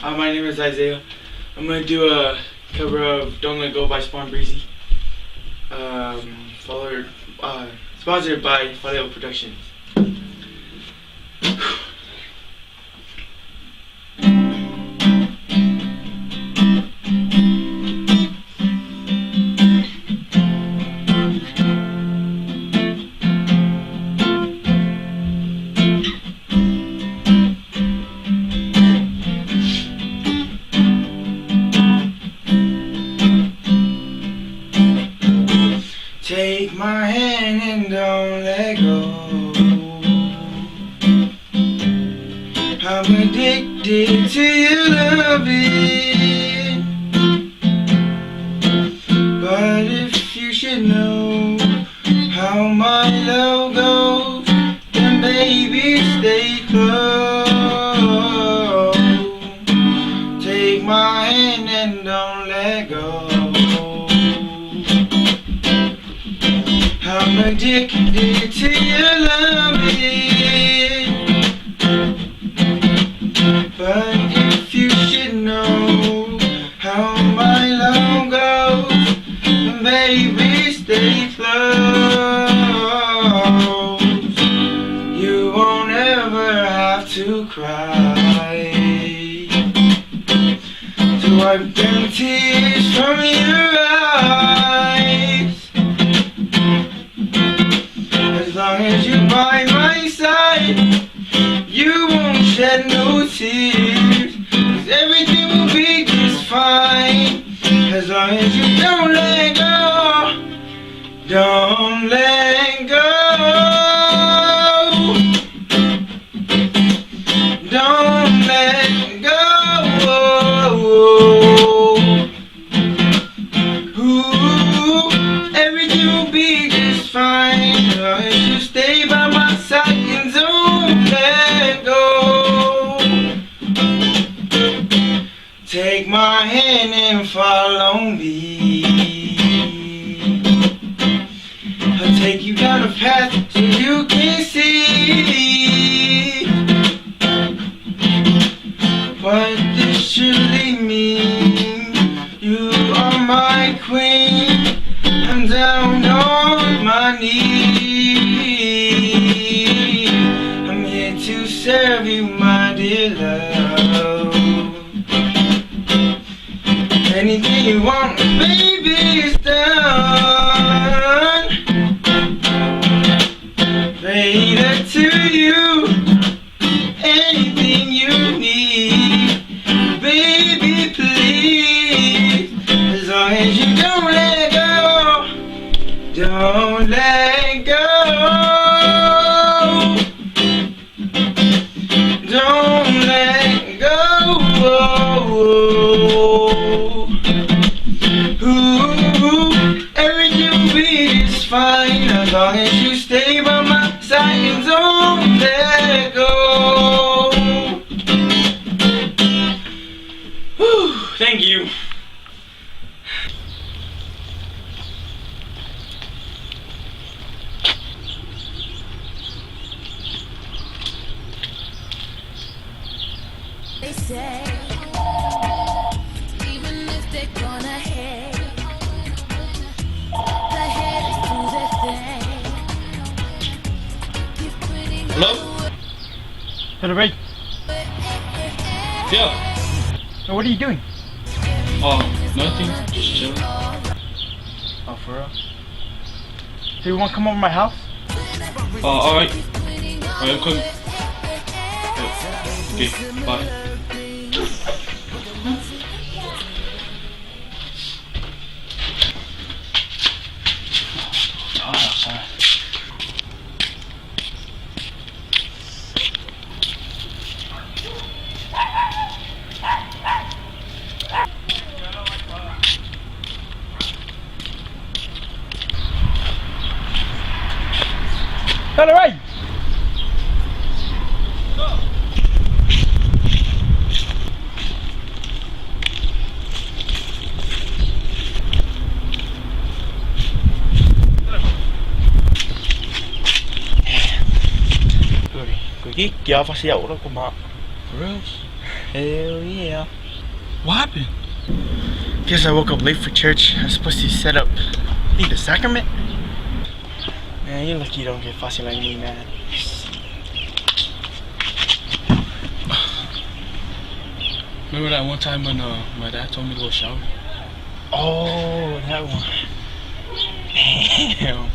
Hi, my name is Isaiah. I'm gonna do a cover of "Don't Let Go" by spawnbreezie. Sponsored by Faleo Productions. Take my hand and don't let go. I'm addicted to your loving, but if you should know how my love goes, then baby stay close. Take my hand and don't let go. I'm addicted to your loving, but if you should know how my love goes, then baby stay close. You won't ever have to cry to wipe them tears from your eyes. As long as you're by my side, you won't shed no tears, 'cause everything will be just fine. As long as you don't let go, don't let go, don't let go. Ooh, everything will be just fine. As long as you stay by my side and don't let go. Take my hand and follow me. I'll take you down a path so you can see what this should mean. You are my queen, I'm down on my knees. I'm here to serve you, my dear love. Anything you want, baby, is done. Later to you, anything you need, baby, please. As long as you don't let go, don't let go, don't let go. Ooh, everything will be just fine as long as you stay by my side and don't let go. Whew, thank you. They say, even if they're gonna hate, the haters do their thing. Keep putting Hello? Hello, Ray. Yeah. So what are you doing? Nothing. Just chilling. Oh, for real? So you want to come over to my house? Alright. Alright, I'm coming. Okay, bye. Hello, Ray. Cái giá phát xéo đó của mà. For reals? Hell yeah. What happened? Guess I woke up late for church. I was supposed to set up, the sacrament. Man, you're lucky you don't get fussy like me, man. Remember that one time when my dad told me to go shower? Oh, that one. Damn.